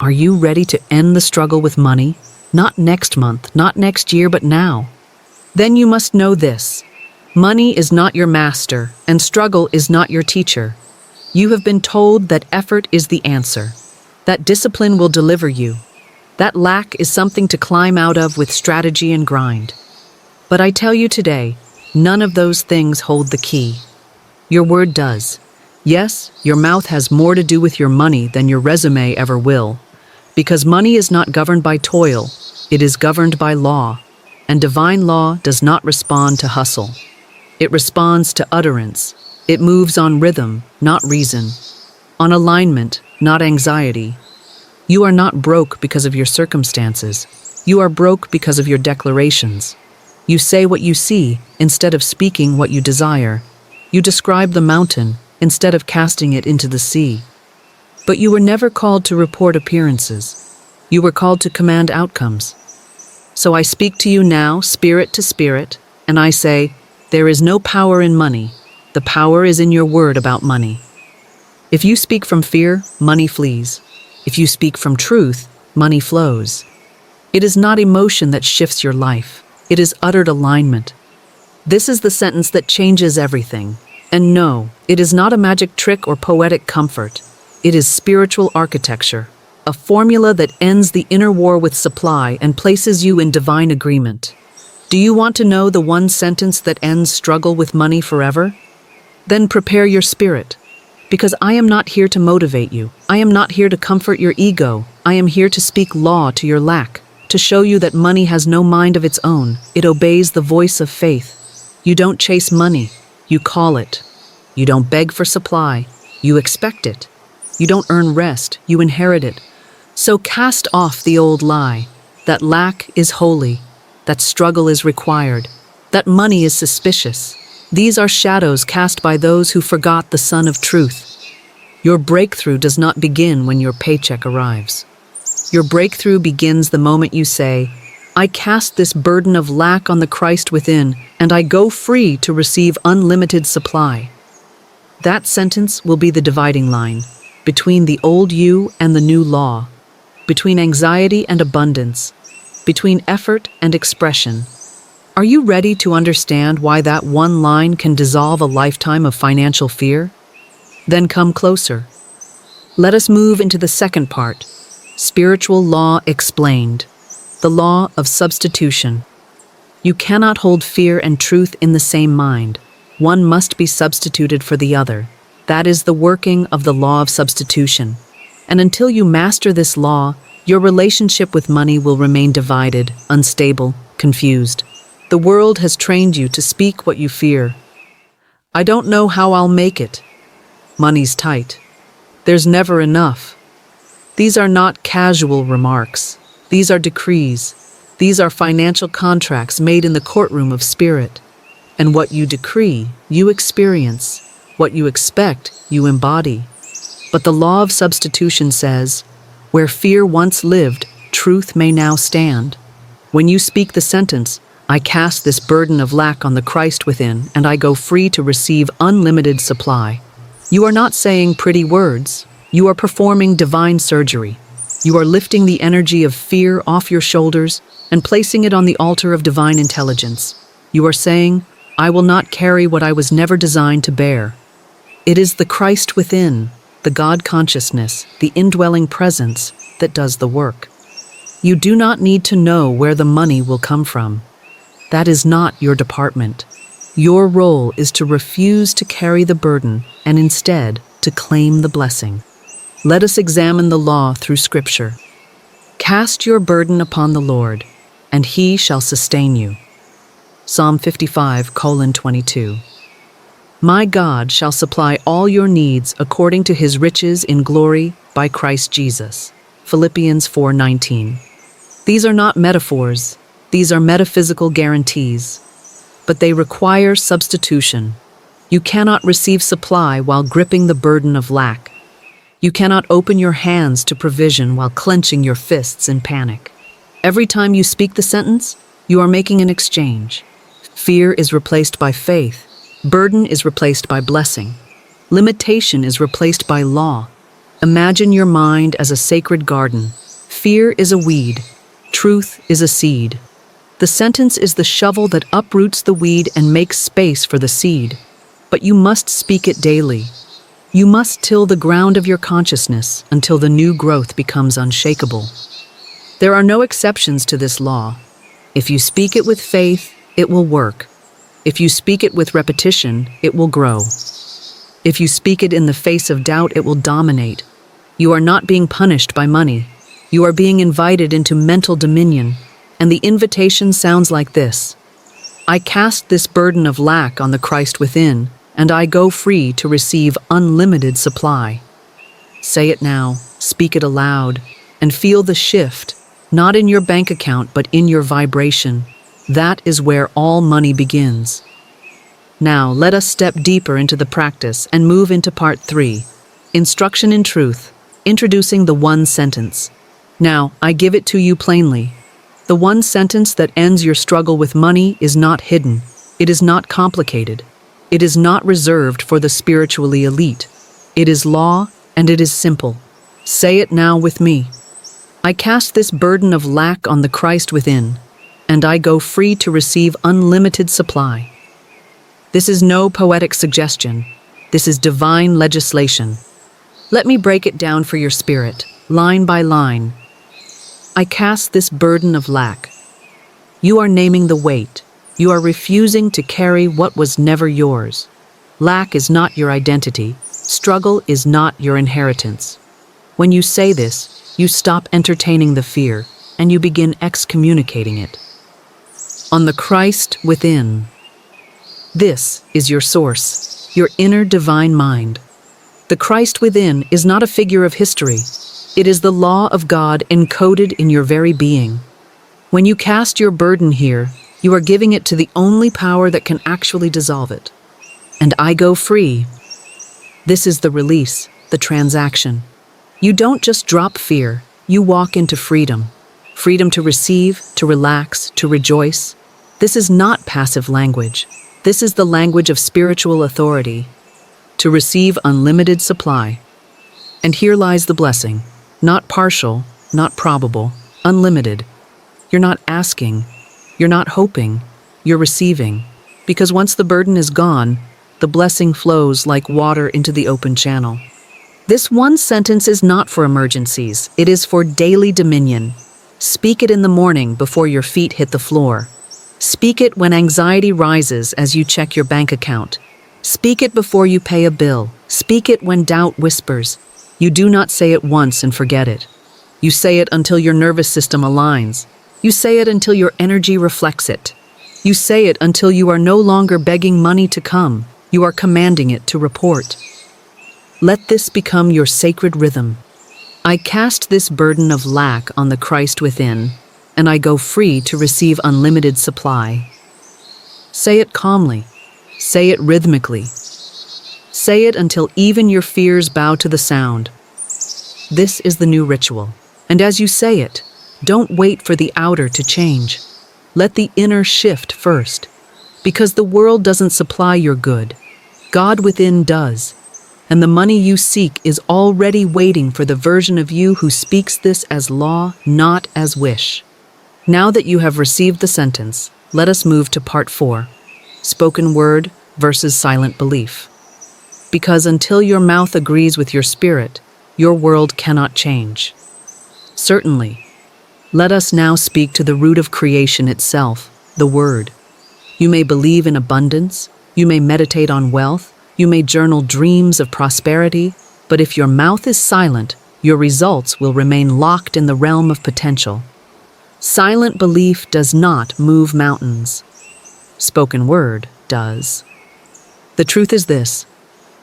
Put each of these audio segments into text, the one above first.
Are you ready to end the struggle with money? Not next month, not next year, but now. Then you must know this. Money is not your master, and struggle is not your teacher. You have been told that effort is the answer, that discipline will deliver you, that lack is something to climb out of with strategy and grind. But I tell you today, none of those things hold the key. Your word does. Yes, your mouth has more to do with your money than your resume ever will. Because money is not governed by toil, it is governed by law, and divine law does not respond to hustle. It responds to utterance. It moves on rhythm, not reason, on alignment, not anxiety. You are not broke because of your circumstances. You are broke because of your declarations. You say what you see instead of speaking what you desire. You describe the mountain instead of casting it into the sea. But you were never called to report appearances. You were called to command outcomes. So I speak to you now, spirit to spirit, and I say, there is no power in money. The power is in your word about money. If you speak from fear, money flees. If you speak from truth, money flows. It is not emotion that shifts your life. It is uttered alignment. This is the sentence that changes everything. And no, it is not a magic trick or poetic comfort. It is spiritual architecture, a formula that ends the inner war with supply and places you in divine agreement. Do you want to know the one sentence that ends struggle with money forever? Then prepare your spirit, because I am not here to motivate you. I am not here to comfort your ego. I am here to speak law to your lack, to show you that money has no mind of its own. It obeys the voice of faith. You don't chase money, you call it. You don't beg for supply, you expect it. You don't earn rest, you inherit it. So cast off the old lie, that lack is holy, that struggle is required, that money is suspicious. These are shadows cast by those who forgot the sun of truth. Your breakthrough does not begin when your paycheck arrives. Your breakthrough begins the moment you say, I cast this burden of lack on the Christ within, and I go free to receive unlimited supply. That sentence will be the dividing line between the old you and the new law, between anxiety and abundance, between effort and expression. Are you ready to understand why that one line can dissolve a lifetime of financial fear? Then come closer. Let us move into the second part, spiritual law explained, the law of substitution. You cannot hold fear and truth in the same mind. One must be substituted for the other. That is the working of the law of substitution. And until you master this law, your relationship with money will remain divided, unstable, confused. The world has trained you to speak what you fear. I don't know how I'll make it. Money's tight. There's never enough. These are not casual remarks. These are decrees. These are financial contracts made in the courtroom of spirit. And what you decree, you experience. What you expect, you embody. But the law of substitution says, where fear once lived, truth may now stand. When you speak the sentence, I cast this burden of lack on the Christ within, and I go free to receive unlimited supply. You are not saying pretty words. You are performing divine surgery. You are lifting the energy of fear off your shoulders and placing it on the altar of divine intelligence. You are saying, I will not carry what I was never designed to bear. It is the Christ within, the God consciousness, the indwelling presence that does the work. You do not need to know where the money will come from. That is not your department. Your role is to refuse to carry the burden and instead to claim the blessing. Let us examine the law through Scripture. Cast your burden upon the Lord, and He shall sustain you. Psalm 55:22. My God shall supply all your needs according to His riches in glory by Christ Jesus. Philippians 4:19. These are not metaphors. These are metaphysical guarantees. But they require substitution. You cannot receive supply while gripping the burden of lack. You cannot open your hands to provision while clenching your fists in panic. Every time you speak the sentence, you are making an exchange. Fear is replaced by faith. Burden is replaced by blessing. Limitation is replaced by law. Imagine your mind as a sacred garden. Fear is a weed. Truth is a seed. The sentence is the shovel that uproots the weed and makes space for the seed. But you must speak it daily. You must till the ground of your consciousness until the new growth becomes unshakable. There are no exceptions to this law. If you speak it with faith, it will work. If you speak it with repetition, it will grow. If you speak it in the face of doubt, it will dominate. You are not being punished by money. You are being invited into mental dominion, and the invitation sounds like this: I cast this burden of lack on the Christ within, and I go free to receive unlimited supply. Say it now, speak it aloud, and feel the shift, not in your bank account, but in your vibration. That is where all money begins. Now, let us step deeper into the practice and move into part 3, Instruction in Truth, introducing the one sentence. Now, I give it to you plainly. The one sentence that ends your struggle with money is not hidden. It is not complicated. It is not reserved for the spiritually elite. It is law, and it is simple. Say it now with me. I cast this burden of lack on the Christ within, and I go free to receive unlimited supply. This is no poetic suggestion. This is divine legislation. Let me break it down for your spirit, line by line. I cast this burden of lack. You are naming the weight. You are refusing to carry what was never yours. Lack is not your identity. Struggle is not your inheritance. When you say this, you stop entertaining the fear, and you begin excommunicating it. On the Christ within. This is your source, your inner divine mind. The Christ within is not a figure of history. It is the law of God encoded in your very being. When you cast your burden here, you are giving it to the only power that can actually dissolve it. And I go free. This is the release, the transaction. You don't just drop fear, you walk into freedom. Freedom to receive, to relax, to rejoice. This is not passive language. This is the language of spiritual authority. To receive unlimited supply. And here lies the blessing. Not partial, not probable, unlimited. You're not asking, you're not hoping, you're receiving. Because once the burden is gone, the blessing flows like water into the open channel. This one sentence is not for emergencies, it is for daily dominion. Speak it in the morning before your feet hit the floor. Speak it when anxiety rises as you check your bank account. Speak it before you pay a bill. Speak it when doubt whispers. You do not say it once and forget it. You say it until your nervous system aligns. You say it until your energy reflects it. You say it until you are no longer begging money to come. You are commanding it to report. Let this become your sacred rhythm. I cast this burden of lack on the Christ within, and I go free to receive unlimited supply. Say it calmly. Say it rhythmically. Say it until even your fears bow to the sound. This is the new ritual. And as you say it, don't wait for the outer to change. Let the inner shift first. Because the world doesn't supply your good. God within does. And the money you seek is already waiting for the version of you who speaks this as law, not as wish. Now that you have received the sentence, let us move to part 4. Spoken word versus silent belief. Because until your mouth agrees with your spirit, your world cannot change. Certainly. Let us now speak to the root of creation itself, the Word. You may believe in abundance, you may meditate on wealth, you may journal dreams of prosperity, but if your mouth is silent, your results will remain locked in the realm of potential. Silent belief does not move mountains. Spoken word does. The truth is this.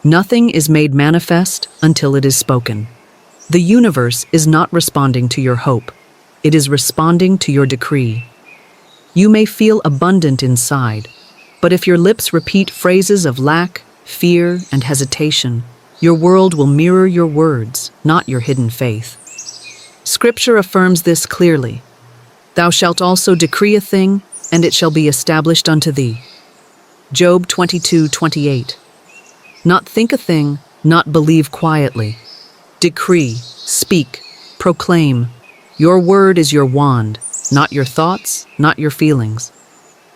Nothing is made manifest until it is spoken. The universe is not responding to your hope. It is responding to your decree. You may feel abundant inside, but if your lips repeat phrases of lack, fear, and hesitation, your world will mirror your words, not your hidden faith. Scripture affirms this clearly. Thou shalt also decree a thing, and it shall be established unto thee. Job 22:28. Not think a thing, not believe quietly. Decree, speak, proclaim. Your word is your wand, not your thoughts, not your feelings.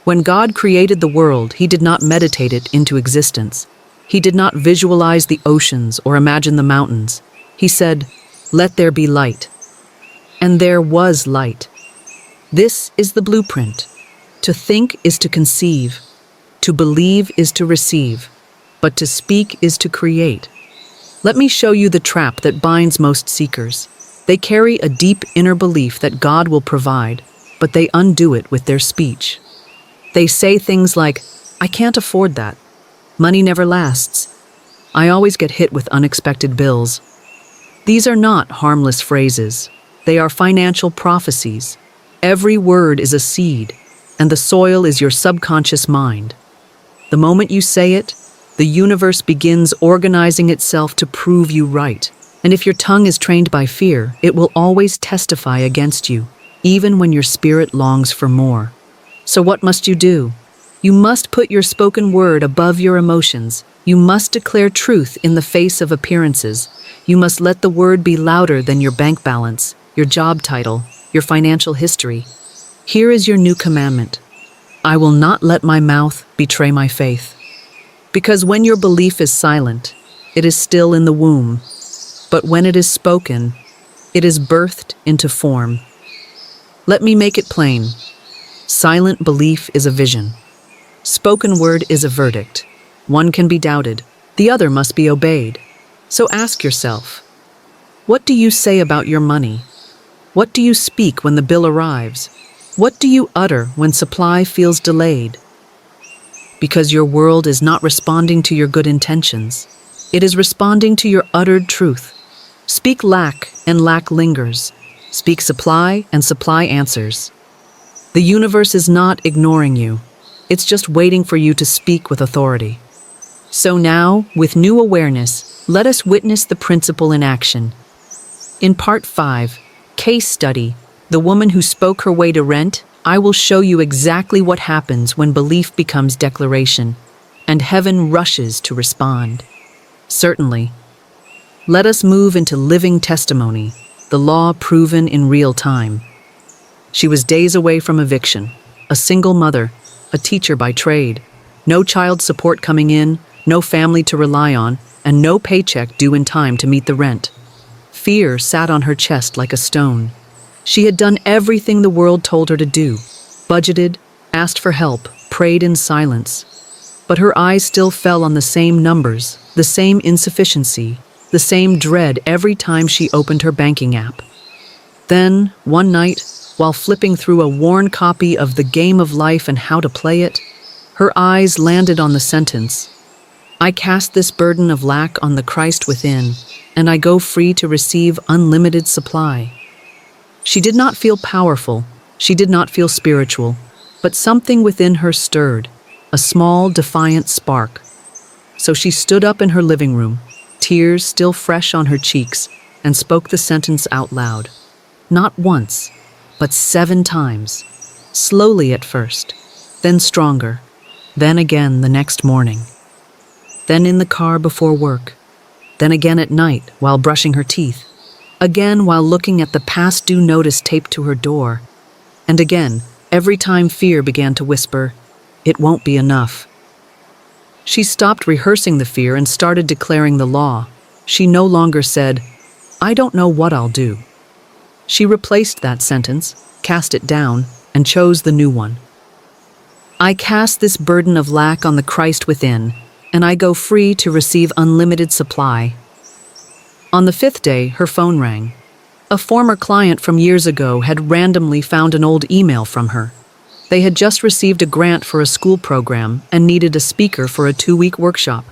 When God created the world, He did not meditate it into existence. He did not visualize the oceans or imagine the mountains. He said, "Let there be light." And there was light. This is the blueprint. To think is to conceive. To believe is to receive. But to speak is to create. Let me show you the trap that binds most seekers. They carry a deep inner belief that God will provide, but they undo it with their speech. They say things like, "I can't afford that. Money never lasts. I always get hit with unexpected bills." These are not harmless phrases. They are financial prophecies. Every word is a seed, and the soil is your subconscious mind. The moment you say it, the universe begins organizing itself to prove you right. And if your tongue is trained by fear, it will always testify against you, even when your spirit longs for more. So what must you do? You must put your spoken word above your emotions. You must declare truth in the face of appearances. You must let the word be louder than your bank balance, your job title, your financial history. Here is your new commandment. I will not let my mouth betray my faith. Because when your belief is silent, it is still in the womb. But when it is spoken, it is birthed into form. Let me make it plain. Silent belief is a vision. Spoken word is a verdict. One can be doubted, the other must be obeyed. So ask yourself, what do you say about your money? What do you speak when the bill arrives? What do you utter when supply feels delayed? Because your world is not responding to your good intentions. It is responding to your uttered truth. Speak lack, and lack lingers. Speak supply, and supply answers. The universe is not ignoring you. It's just waiting for you to speak with authority. So now, with new awareness, let us witness the principle in action. In Part 5, Case Study, The Woman Who Spoke Her Way to Rent, I will show you exactly what happens when belief becomes declaration, and heaven rushes to respond. Certainly. Let us move into living testimony, the law proven in real time. She was days away from eviction, a single mother, a teacher by trade, no child support coming in, no family to rely on, and no paycheck due in time to meet the rent. Fear sat on her chest like a stone. She had done everything the world told her to do, budgeted, asked for help, prayed in silence. But her eyes still fell on the same numbers, the same insufficiency, the same dread every time she opened her banking app. Then, one night, while flipping through a worn copy of The Game of Life and How to Play It, her eyes landed on the sentence, I cast this burden of lack on the Christ within, and I go free to receive unlimited supply. She did not feel powerful, she did not feel spiritual, but something within her stirred, a small, defiant spark. So she stood up in her living room, tears still fresh on her cheeks, and spoke the sentence out loud. Not once, but 7 times. Slowly at first, then stronger, then again the next morning. Then in the car before work, then again at night while brushing her teeth, again while looking at the past due notice taped to her door, and again every time fear began to whisper, it won't be enough. She stopped rehearsing the fear and started declaring the law. She no longer said, I don't know what I'll do. She replaced that sentence, cast it down, and chose the new one. I cast this burden of lack on the Christ within, and I go free to receive unlimited supply. On the 5th day, her phone rang. A former client from years ago had randomly found an old email from her. They had just received a grant for a school program and needed a speaker for a 2-week workshop.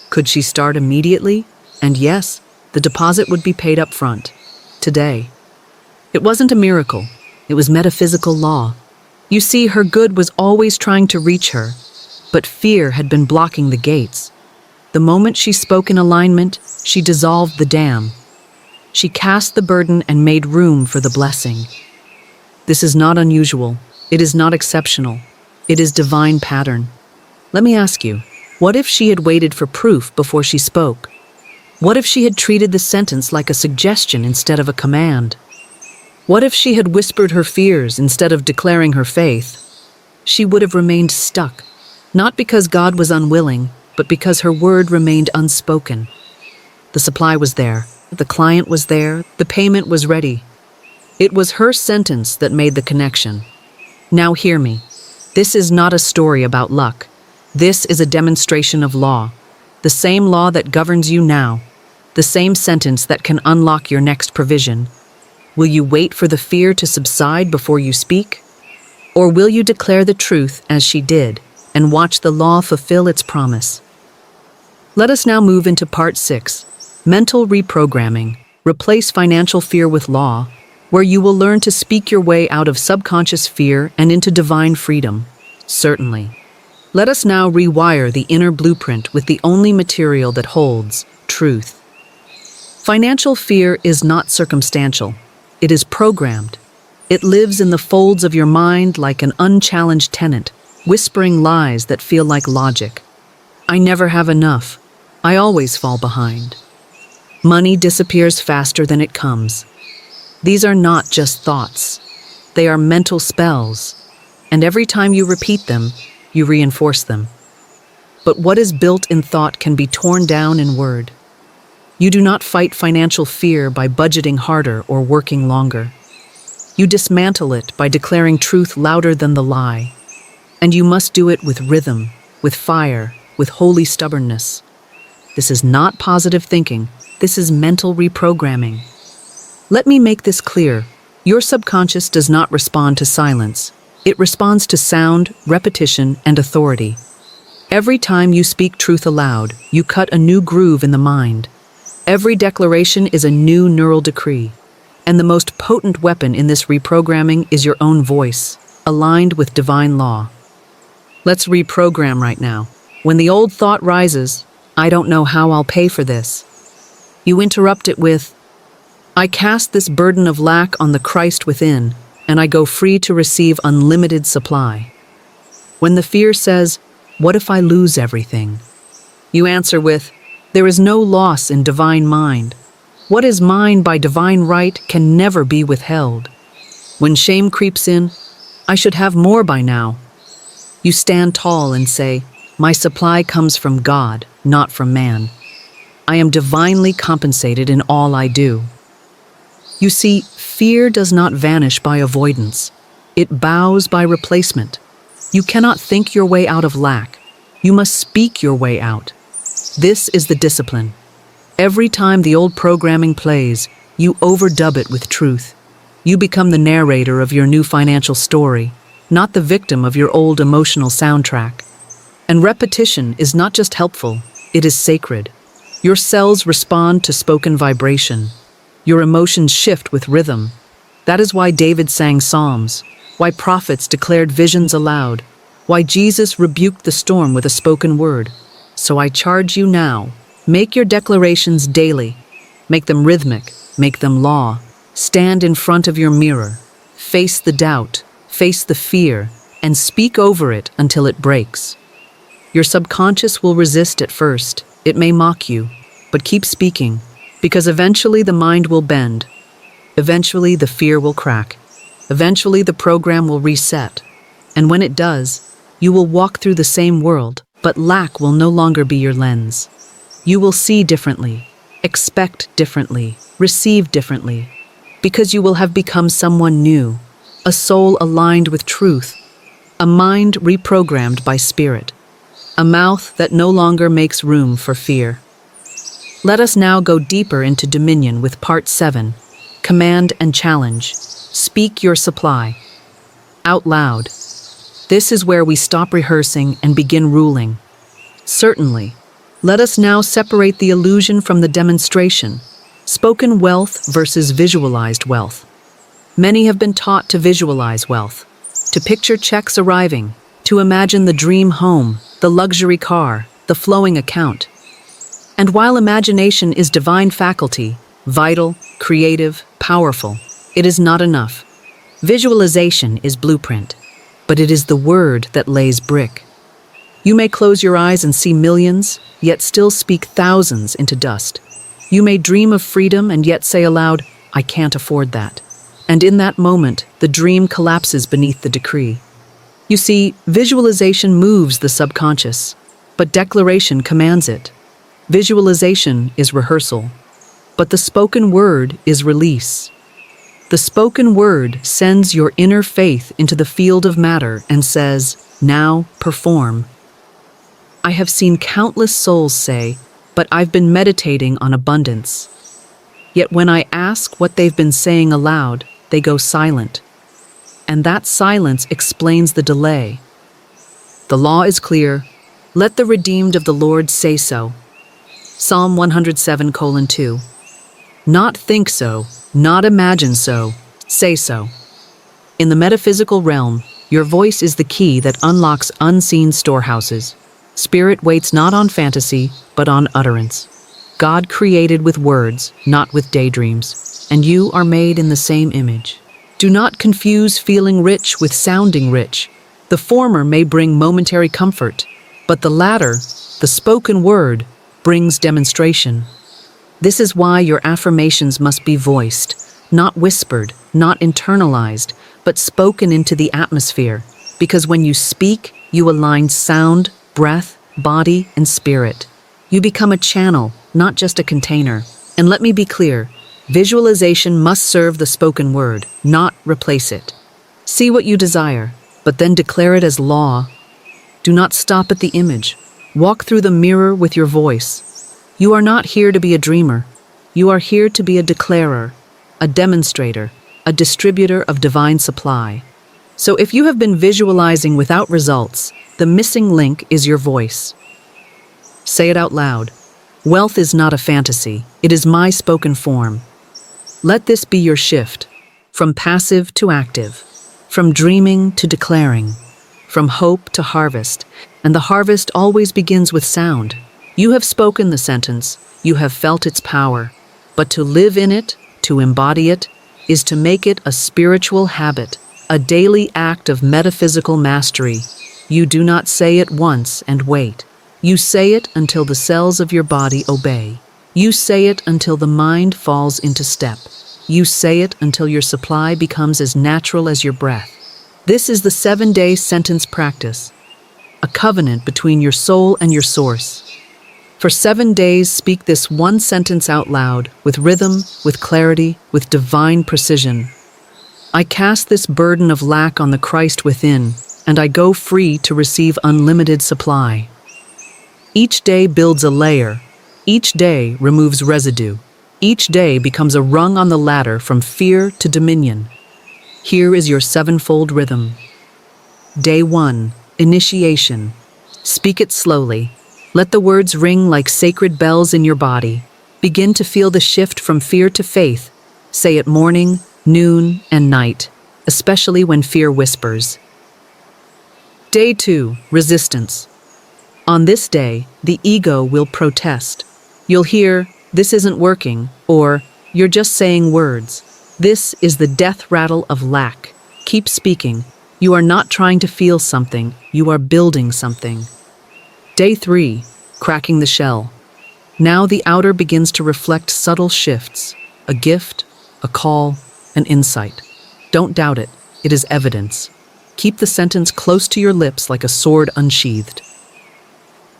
Could she start immediately? And yes, the deposit would be paid up front. Today. It wasn't a miracle. It was metaphysical law. You see, her good was always trying to reach her, but fear had been blocking the gates. The moment she spoke in alignment, she dissolved the dam. She cast the burden and made room for the blessing. This is not unusual. It is not exceptional. It is divine pattern. Let me ask you, what if she had waited for proof before she spoke? What if she had treated the sentence like a suggestion instead of a command? What if she had whispered her fears instead of declaring her faith? She would have remained stuck, not because God was unwilling, but because her word remained unspoken. The supply was there, the client was there, the payment was ready. It was her sentence that made the connection. Now hear me. This is not a story about luck. This is a demonstration of law. The same law that governs you now. The same sentence that can unlock your next provision. Will you wait for the fear to subside before you speak? Or will you declare the truth as she did and watch the law fulfill its promise? Let us now move into part 6, mental reprogramming. Replace financial fear with law, where you will learn to speak your way out of subconscious fear and into divine freedom. Certainly. Let us now rewire the inner blueprint with the only material that holds, truth. Financial fear is not circumstantial. It is programmed. It lives in the folds of your mind like an unchallenged tenant, whispering lies that feel like logic. I never have enough. I always fall behind. Money disappears faster than it comes. These are not just thoughts. They are mental spells. And every time you repeat them, you reinforce them. But what is built in thought can be torn down in word. You do not fight financial fear by budgeting harder or working longer. You dismantle it by declaring truth louder than the lie. And you must do it with rhythm, with fire, with holy stubbornness. This is not positive thinking. This is mental reprogramming. Let me make this clear. Your subconscious does not respond to silence. It responds to sound, repetition, and authority. Every time you speak truth aloud, you cut a new groove in the mind. Every declaration is a new neural decree. And the most potent weapon in this reprogramming is your own voice, aligned with divine law. Let's reprogram right now. When the old thought rises, I don't know how I'll pay for this. You interrupt it with, I cast this burden of lack on the Christ within, and I go free to receive unlimited supply. When the fear says, what if I lose everything? You answer with, there is no loss in divine mind. What is mine by divine right can never be withheld. When shame creeps in, I should have more by now. You stand tall and say, my supply comes from God, not from man. I am divinely compensated in all I do. You see, fear does not vanish by avoidance. It bows by replacement. You cannot think your way out of lack. You must speak your way out. This is the discipline. Every time the old programming plays, you overdub it with truth. You become the narrator of your new financial story, not the victim of your old emotional soundtrack. And repetition is not just helpful, it is sacred. Your cells respond to spoken vibration. Your emotions shift with rhythm. That is why David sang psalms, why prophets declared visions aloud, why Jesus rebuked the storm with a spoken word. So I charge you now, make your declarations daily. Make them rhythmic, make them law. Stand in front of your mirror. Face the doubt, face the fear, and speak over it until it breaks. Your subconscious will resist at first. It may mock you, but keep speaking, because eventually the mind will bend. Eventually the fear will crack. Eventually the program will reset. And when it does, you will walk through the same world, but lack will no longer be your lens. You will see differently, expect differently, receive differently, because you will have become someone new, a soul aligned with truth, a mind reprogrammed by spirit, a mouth that no longer makes room for fear. Let us now go deeper into dominion with part 7, command and challenge. Speak your supply. Out loud. This is where we stop rehearsing and begin ruling. Certainly. Let us now separate the illusion from the demonstration. Spoken wealth versus visualized wealth. Many have been taught to visualize wealth, to picture checks arriving, to imagine the dream home, the luxury car, the flowing account. And while imagination is divine faculty, vital, creative, powerful, it is not enough. Visualization is blueprint, but it is the word that lays brick. You may close your eyes and see millions, yet still speak thousands into dust. You may dream of freedom and yet say aloud, "I can't afford that." And in that moment, the dream collapses beneath the decree. You see, visualization moves the subconscious, but declaration commands it. Visualization is rehearsal, but the spoken word is release. The spoken word sends your inner faith into the field of matter and says, "Now perform." I have seen countless souls say, "But I've been meditating on abundance." Yet when I ask what they've been saying aloud, they go silent. And that silence explains the delay. The law is clear. Let the redeemed of the Lord say so. Psalm 107:2. Not think so, not imagine so, say so. In the metaphysical realm, your voice is the key that unlocks unseen storehouses. Spirit waits not on fantasy, but on utterance. God created with words, not with daydreams, and you are made in the same image. Do not confuse feeling rich with sounding rich. The former may bring momentary comfort, but the latter, the spoken word, brings demonstration. This is why your affirmations must be voiced, not whispered, not internalized, but spoken into the atmosphere, because when you speak, you align sound, breath, body, and spirit. You become a channel, not just a container. And let me be clear, visualization must serve the spoken word, not replace it. See what you desire, but then declare it as law. Do not stop at the image. Walk through the mirror with your voice. You are not here to be a dreamer. You are here to be a declarer, a demonstrator, a distributor of divine supply. So if you have been visualizing without results, the missing link is your voice. Say it out loud. Wealth is not a fantasy. It is my spoken form. Let this be your shift, from passive to active, from dreaming to declaring, from hope to harvest, and the harvest always begins with sound. You have spoken the sentence, you have felt its power, but to live in it, to embody it, is to make it a spiritual habit, a daily act of metaphysical mastery. You do not say it once and wait. You say it until the cells of your body obey. You say it until the mind falls into step. You say it until your supply becomes as natural as your breath. This is the 7-day sentence practice, a covenant between your soul and your source. For 7 days, speak this one sentence out loud, with rhythm, with clarity, with divine precision. I cast this burden of lack on the Christ within, and I go free to receive unlimited supply. Each day builds a layer. Each day removes residue. Each day becomes a rung on the ladder from fear to dominion. Here is your 7-fold rhythm. Day 1, initiation. Speak it slowly. Let the words ring like sacred bells in your body. Begin to feel the shift from fear to faith. Say it morning, noon, and night, especially when fear whispers. Day 2, resistance. On this day, the ego will protest. You'll hear, "This isn't working," or "You're just saying words." This is the death rattle of lack. Keep speaking. You are not trying to feel something, you are building something. Day 3, cracking the shell. Now the outer begins to reflect subtle shifts, a gift, a call, an insight. Don't doubt it, it is evidence. Keep the sentence close to your lips like a sword unsheathed.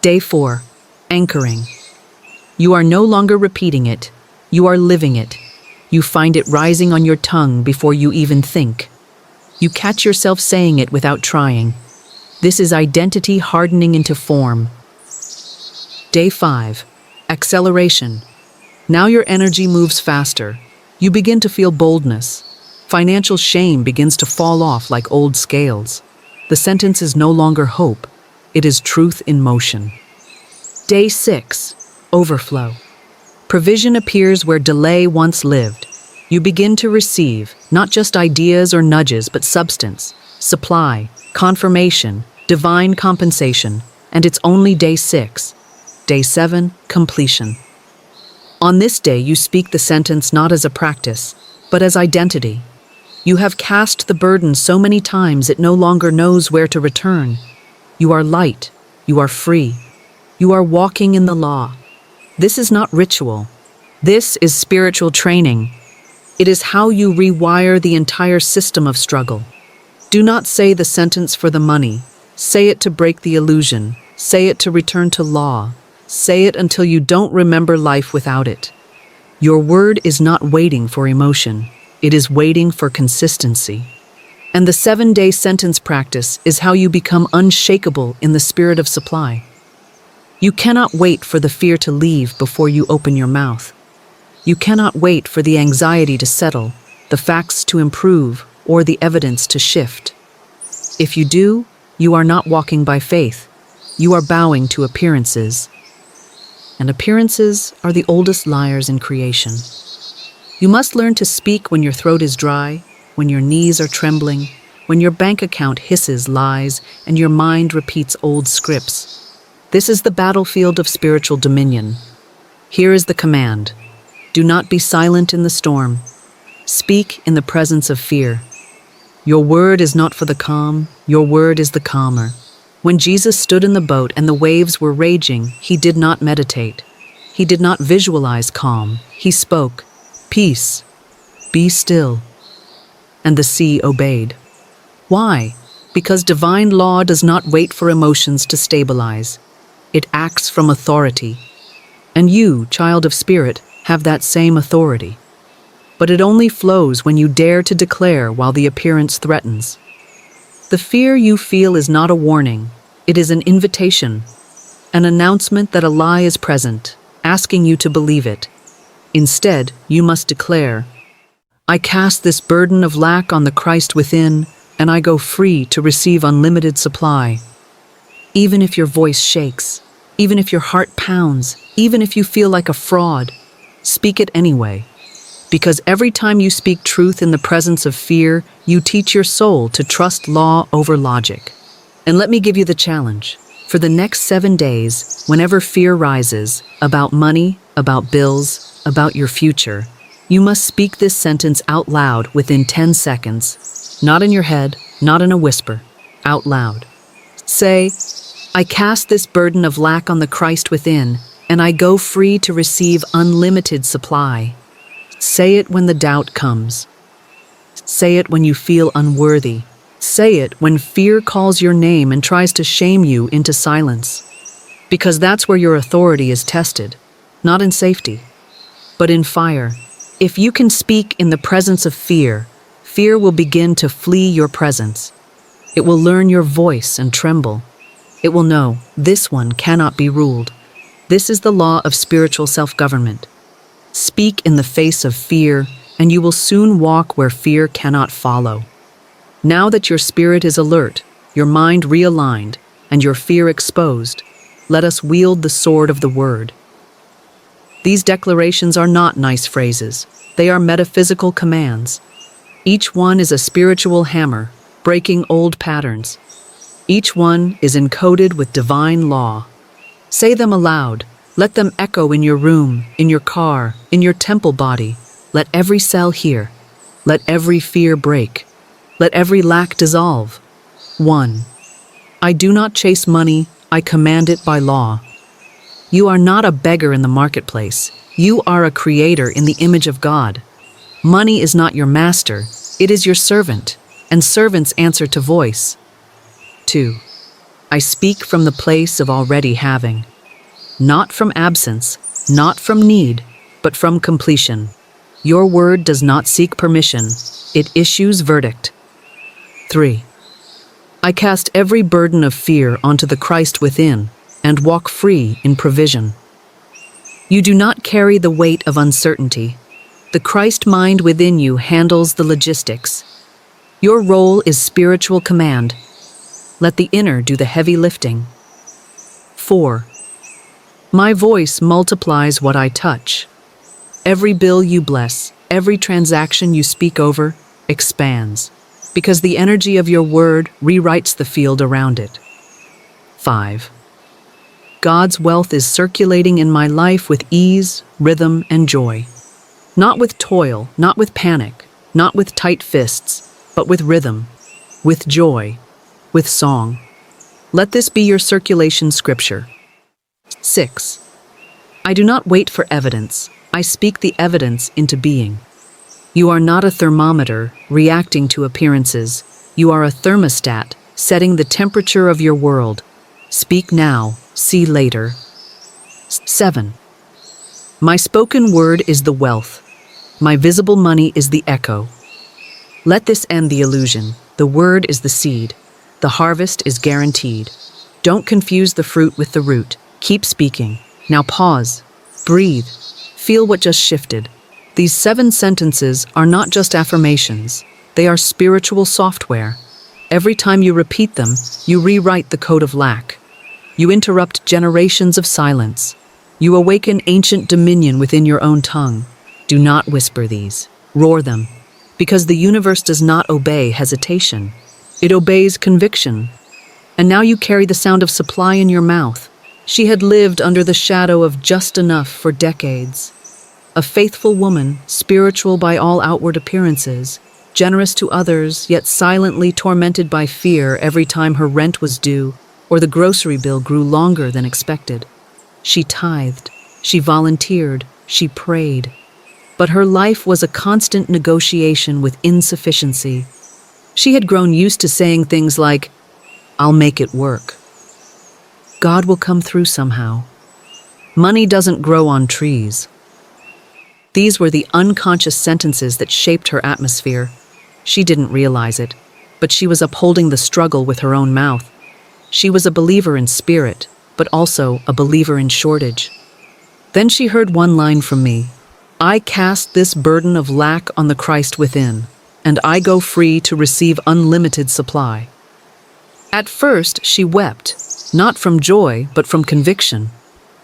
Day 4, anchoring. You are no longer repeating it, you are living it. You find it rising on your tongue before you even think. You catch yourself saying it without trying. This is identity hardening into form. Day 5, acceleration. Now your energy moves faster. You begin to feel boldness. Financial shame begins to fall off like old scales. The sentence is no longer hope. It is truth in motion. Day 6, overflow. Provision appears where delay once lived. You begin to receive, not just ideas or nudges, but substance, supply, confirmation, divine compensation, and it's only day 6. Day 7, completion. On this day, you speak the sentence not as a practice, but as identity. You have cast the burden so many times it no longer knows where to return. You are light. You are free. You are walking in the law. This is not ritual. This is spiritual training. It is how you rewire the entire system of struggle. Do not say the sentence for the money. Say it to break the illusion. Say it to return to law. Say it until you don't remember life without it. Your word is not waiting for emotion. It is waiting for consistency. And the 7-day sentence practice is how you become unshakable in the spirit of supply. You cannot wait for the fear to leave before you open your mouth. You cannot wait for the anxiety to settle, the facts to improve, or the evidence to shift. If you do, you are not walking by faith. You are bowing to appearances. And appearances are the oldest liars in creation. You must learn to speak when your throat is dry, when your knees are trembling, when your bank account hisses lies, and your mind repeats old scripts. This is the battlefield of spiritual dominion. Here is the command. Do not be silent in the storm. Speak in the presence of fear. Your word is not for the calm, your word is the calmer. When Jesus stood in the boat and the waves were raging, he did not meditate. He did not visualize calm. He spoke, "Peace, be still." And the sea obeyed. Why? Because divine law does not wait for emotions to stabilize. It acts from authority. And you, child of spirit, have that same authority. But it only flows when you dare to declare while the appearance threatens. The fear you feel is not a warning. It is an invitation, an announcement that a lie is present, asking you to believe it. Instead, you must declare, "I cast this burden of lack on the Christ within, and I go free to receive unlimited supply." Even if your voice shakes, even if your heart pounds, even if you feel like a fraud, speak it anyway. Because every time you speak truth in the presence of fear, you teach your soul to trust law over logic. And let me give you the challenge. For the next 7 days, whenever fear rises, about money, about bills, about your future, you must speak this sentence out loud within 10 seconds. Not in your head, not in a whisper, out loud. Say, "I cast this burden of lack on the Christ within, and I go free to receive unlimited supply." Say it when the doubt comes. Say it when you feel unworthy. Say it when fear calls your name and tries to shame you into silence. Because that's where your authority is tested, not in safety, but in fire. If you can speak in the presence of fear, fear will begin to flee your presence. It will learn your voice and tremble. It will know, this one cannot be ruled. This is the law of spiritual self-government. Speak in the face of fear, and you will soon walk where fear cannot follow. Now that your spirit is alert, your mind realigned, and your fear exposed, let us wield the sword of the word. These declarations are not nice phrases. They are metaphysical commands. Each one is a spiritual hammer, breaking old patterns. Each one is encoded with divine law. Say them aloud. Let them echo in your room, in your car, in your temple body. Let every cell hear. Let every fear break. Let every lack dissolve. 1. I do not chase money, I command it by law. You are not a beggar in the marketplace. You are a creator in the image of God. Money is not your master, it is your servant, and servants answer to voice. 2. I speak from the place of already having. Not from absence, not from need, but from completion. Your word does not seek permission, it issues verdict. 3. I cast every burden of fear onto the Christ within and walk free in provision. You do not carry the weight of uncertainty. The Christ mind within you handles the logistics. Your role is spiritual command. Let the inner do the heavy lifting. 4. My voice multiplies what I touch. Every bill you bless, every transaction you speak over, expands, because the energy of your word rewrites the field around it. 5. God's wealth is circulating in my life with ease, rhythm, and joy. Not with toil, not with panic, not with tight fists, but with rhythm, with joy, with song. Let this be your circulation scripture. 6. I do not wait for evidence. I speak the evidence into being. You are not a thermometer reacting to appearances. You are a thermostat setting the temperature of your world. Speak now, see later. 7. My spoken word is the wealth. My visible money is the echo. Let this end the illusion. The word is the seed. The harvest is guaranteed. Don't confuse the fruit with the root. Keep speaking. Now pause. Breathe. Feel what just shifted. These 7 sentences are not just affirmations. They are spiritual software. Every time you repeat them, you rewrite the code of lack. You interrupt generations of silence. You awaken ancient dominion within your own tongue. Do not whisper these. Roar them. Because the universe does not obey hesitation. It obeys conviction. And now you carry the sound of supply in your mouth. She had lived under the shadow of just enough for decades. A faithful woman, spiritual by all outward appearances, generous to others, yet silently tormented by fear every time her rent was due or the grocery bill grew longer than expected. She tithed, she volunteered, she prayed. But her life was a constant negotiation with insufficiency. She had grown used to saying things like, "I'll make it work. God will come through somehow. Money doesn't grow on trees." These were the unconscious sentences that shaped her atmosphere. She didn't realize it, but she was upholding the struggle with her own mouth. She was a believer in spirit, but also a believer in shortage. Then she heard one line from me. I cast this burden of lack on the Christ within, and I go free to receive unlimited supply. At first, she wept, not from joy, but from conviction.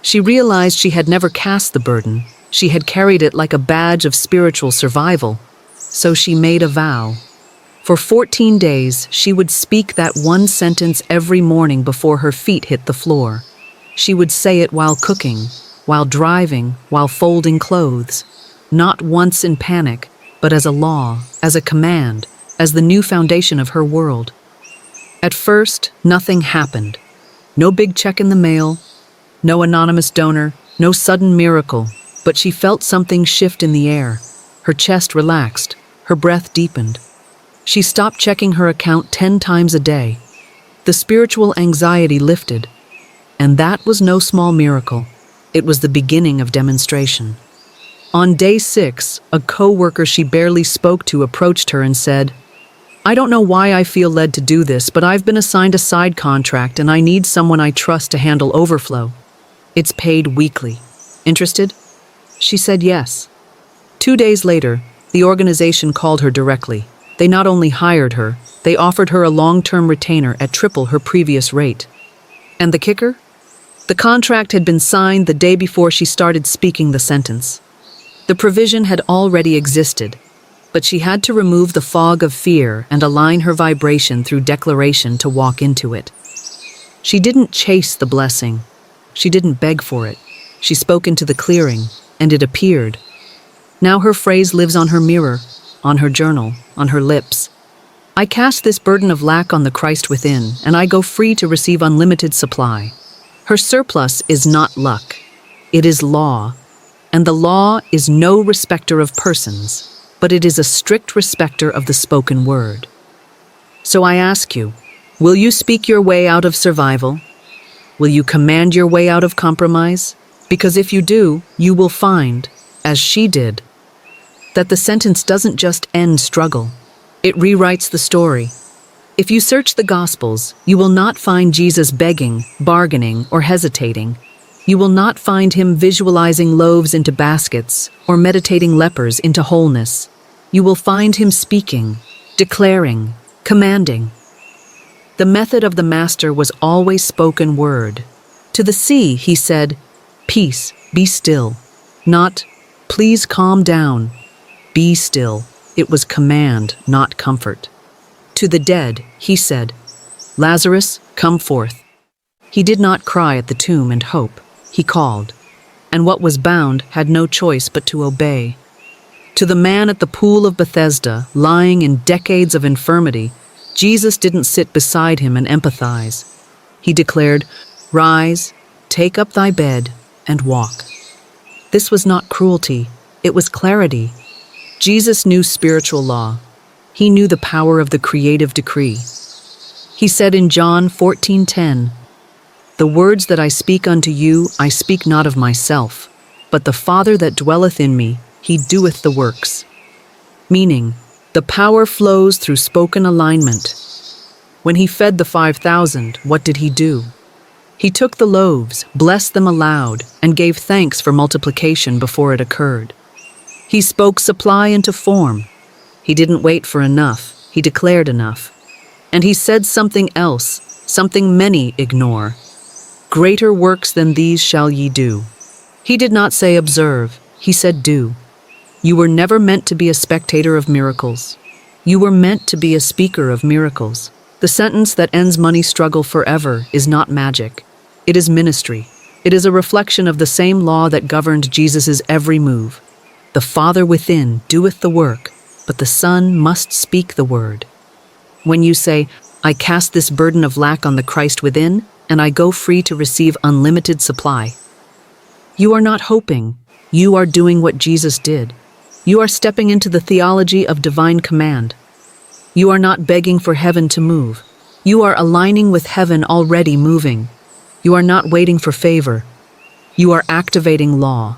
She realized she had never cast the burden. She had carried it like a badge of spiritual survival. So she made a vow. For 14 days, she would speak that one sentence every morning before her feet hit the floor. She would say it while cooking, while driving, while folding clothes. Not once in panic, but as a law, as a command, as the new foundation of her world. At first, nothing happened. No big check in the mail, no anonymous donor, no sudden miracle, but she felt something shift in the air. Her chest relaxed, her breath deepened. She stopped checking her account 10 times a day. The spiritual anxiety lifted, and that was no small miracle. It was the beginning of demonstration. On day 6, a co-worker she barely spoke to approached her and said, "I don't know why I feel led to do this, but I've been assigned a side contract and I need someone I trust to handle overflow. It's paid weekly. Interested?" She said yes. 2 days later, the organization called her directly. They not only hired her, they offered her a long-term retainer at triple her previous rate. And the kicker? The contract had been signed the day before she started speaking the sentence. The provision had already existed, but she had to remove the fog of fear and align her vibration through declaration to walk into it. She didn't chase the blessing. She didn't beg for it. She spoke into the clearing, and it appeared. Now her phrase lives on her mirror, on her journal, on her lips. I cast this burden of lack on the Christ within, and I go free to receive unlimited supply. Her surplus is not luck. It is law. And the law is no respecter of persons, but it is a strict respecter of the spoken word. So I ask you, will you speak your way out of survival? Will you command your way out of compromise? Because if you do, you will find, as she did, that the sentence doesn't just end struggle. It rewrites the story. If you search the Gospels, you will not find Jesus begging, bargaining, or hesitating. You will not find him visualizing loaves into baskets or meditating lepers into wholeness. You will find him speaking, declaring, commanding. The method of the Master was always spoken word. To the sea, he said, "Peace, be still." Not, "Please calm down." Be still. It was command, not comfort. To the dead, he said, "Lazarus, come forth." He did not cry at the tomb and hope. He called. And what was bound had no choice but to obey. To the man at the pool of Bethesda, lying in decades of infirmity, Jesus didn't sit beside him and empathize. He declared, "Rise, take up thy bed, and walk." This was not cruelty, it was clarity. Jesus knew spiritual law. He knew the power of the creative decree. He said in John 14:10, "The words that I speak unto you, I speak not of myself, but the Father that dwelleth in me, he doeth the works." Meaning, the power flows through spoken alignment. When he fed the 5,000, what did he do? He took the loaves, blessed them aloud, and gave thanks for multiplication before it occurred. He spoke supply into form. He didn't wait for enough, he declared enough. And he said something else, something many ignore. "Greater works than these shall ye do." He did not say observe, he said do. You were never meant to be a spectator of miracles. You were meant to be a speaker of miracles. The sentence that ends money struggle forever is not magic. It is ministry. It is a reflection of the same law that governed Jesus' every move. The Father within doeth the work, but the Son must speak the word. When you say, "I cast this burden of lack on the Christ within, and I go free to receive unlimited supply," you are not hoping. You are doing what Jesus did. You are stepping into the theology of divine command. You are not begging for heaven to move. You are aligning with heaven already moving. You are not waiting for favor. You are activating law.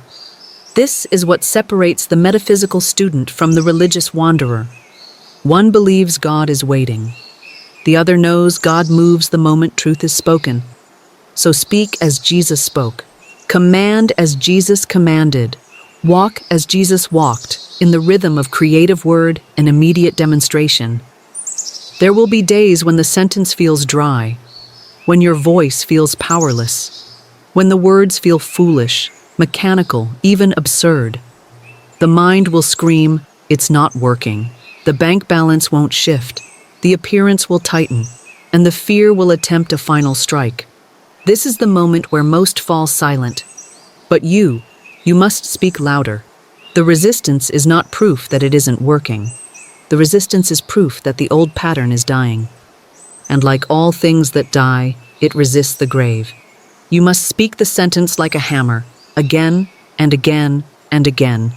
This is what separates the metaphysical student from the religious wanderer. One believes God is waiting. The other knows God moves the moment truth is spoken. So speak as Jesus spoke. Command as Jesus commanded. Walk as Jesus walked, in the rhythm of creative word and immediate demonstration. There will be days when the sentence feels dry, when your voice feels powerless, when the words feel foolish, mechanical, even absurd. The mind will scream, "It's not working." The bank balance won't shift. The appearance will tighten, and the fear will attempt a final strike. This is the moment where most fall silent. But you must speak louder. The resistance is not proof that it isn't working. The resistance is proof that the old pattern is dying. And like all things that die, it resists the grave. You must speak the sentence like a hammer, again and again and again,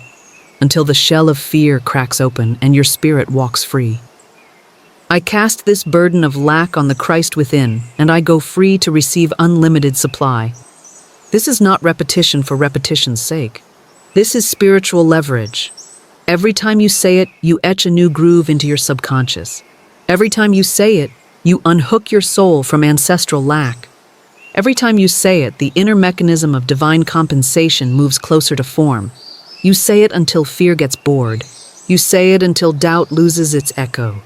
until the shell of fear cracks open and your spirit walks free. I cast this burden of lack on the Christ within, and I go free to receive unlimited supply. This is not repetition for repetition's sake. This is spiritual leverage. Every time you say it, you etch a new groove into your subconscious. Every time you say it, you unhook your soul from ancestral lack. Every time you say it, the inner mechanism of divine compensation moves closer to form. You say it until fear gets bored. You say it until doubt loses its echo.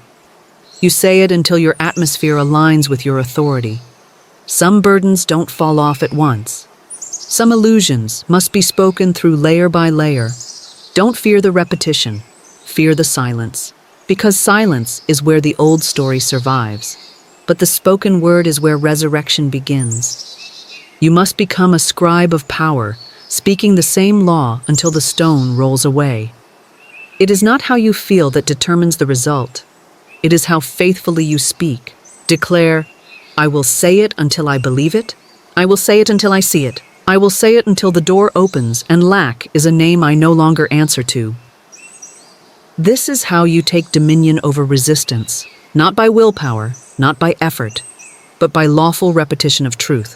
You say it until your atmosphere aligns with your authority. Some burdens don't fall off at once. Some illusions must be spoken through layer by layer. Don't fear the repetition. Fear the silence. Because silence is where the old story survives. But the spoken word is where resurrection begins. You must become a scribe of power, speaking the same law until the stone rolls away. It is not how you feel that determines the result. It is how faithfully you speak. Declare, "I will say it until I believe it. I will say it until I see it. I will say it until the door opens and lack is a name I no longer answer to." This is how you take dominion over resistance, not by willpower, not by effort, but by lawful repetition of truth.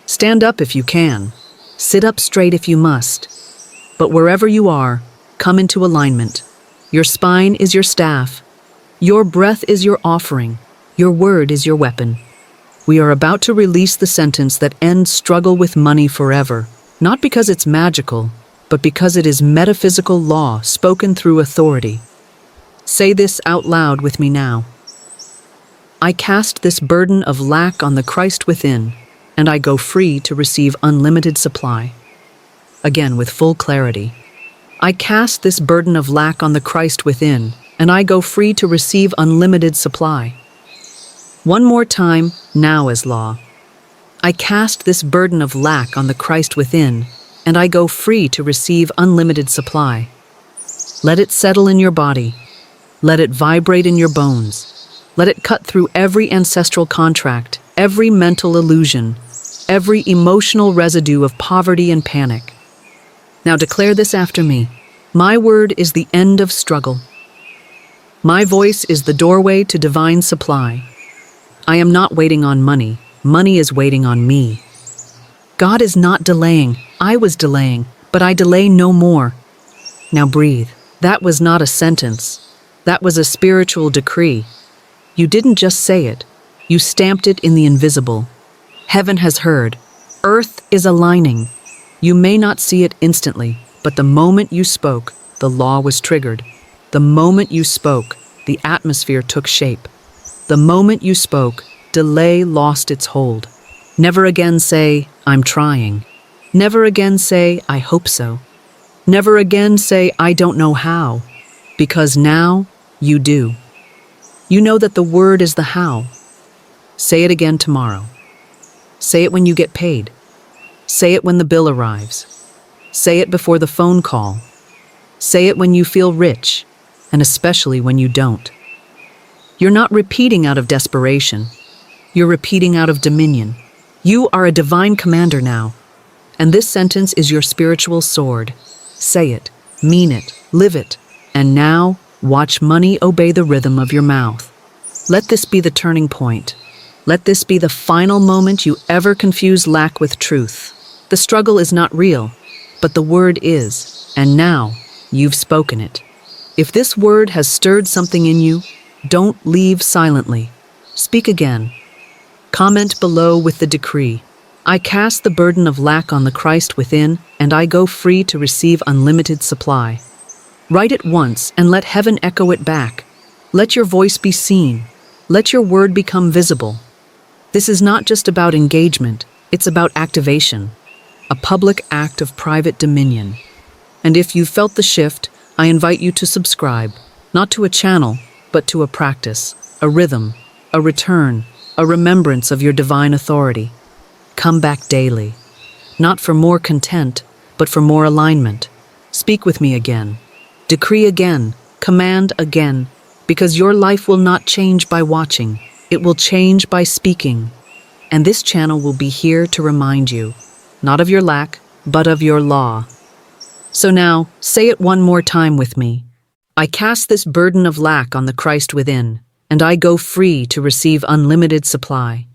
Stand up if you can. Sit up straight if you must. But wherever you are, come into alignment. Your spine is your staff. Your breath is your offering. Your word is your weapon. We are about to release the sentence that ends struggle with money forever, not because it's magical, but because it is metaphysical law spoken through authority. Say this out loud with me now. I cast this burden of lack on the Christ within, and I go free to receive unlimited supply. Again, with full clarity. I cast this burden of lack on the Christ within, and I go free to receive unlimited supply. One more time, now as law. I cast this burden of lack on the Christ within, and I go free to receive unlimited supply. Let it settle in your body. Let it vibrate in your bones. Let it cut through every ancestral contract, every mental illusion, every emotional residue of poverty and panic. Now declare this after me. My word is the end of struggle. My voice is the doorway to divine supply. I am not waiting on money. Money is waiting on me. God is not delaying. I was delaying, but I delay no more. Now breathe. That was not a sentence. That was a spiritual decree. You didn't just say it. You stamped it in the invisible. Heaven has heard. Earth is aligning. You may not see it instantly, but the moment you spoke, the law was triggered. The moment you spoke, the atmosphere took shape. The moment you spoke, delay lost its hold. Never again say, I'm trying. Never again say, I hope so. Never again say, I don't know how. Because now, you do. You know that the word is the how. Say it again tomorrow. Say it when you get paid. Say it when the bill arrives. Say it before the phone call. Say it when you feel rich, and especially when you don't. You're not repeating out of desperation. You're repeating out of dominion. You are a divine commander now, and this sentence is your spiritual sword. Say it, mean it, live it, and now watch money obey the rhythm of your mouth. Let this be the turning point. Let this be the final moment you ever confuse lack with truth. The struggle is not real, but the word is, and now you've spoken it. If this word has stirred something in you, don't leave silently. Speak again. Comment below with the decree. I cast the burden of lack on the Christ within, and I go free to receive unlimited supply. Write it once and let heaven echo it back. Let your voice be seen. Let your word become visible. This is not just about engagement, it's about activation, a public act of private dominion. And if you've felt the shift, I invite you to subscribe, not to a channel, but to a practice, a rhythm, a return, a remembrance of your divine authority. Come back daily, not for more content, but for more alignment. Speak with me again. Decree again, command again, because your life will not change by watching. It will change by speaking. And this channel will be here to remind you, not of your lack, but of your law. So now, say it one more time with me. I cast this burden of lack on the Christ within, and I go free to receive unlimited supply.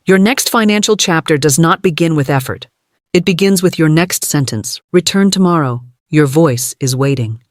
Your next financial chapter does not begin with effort. It begins with your next sentence. Return tomorrow. Your voice is waiting.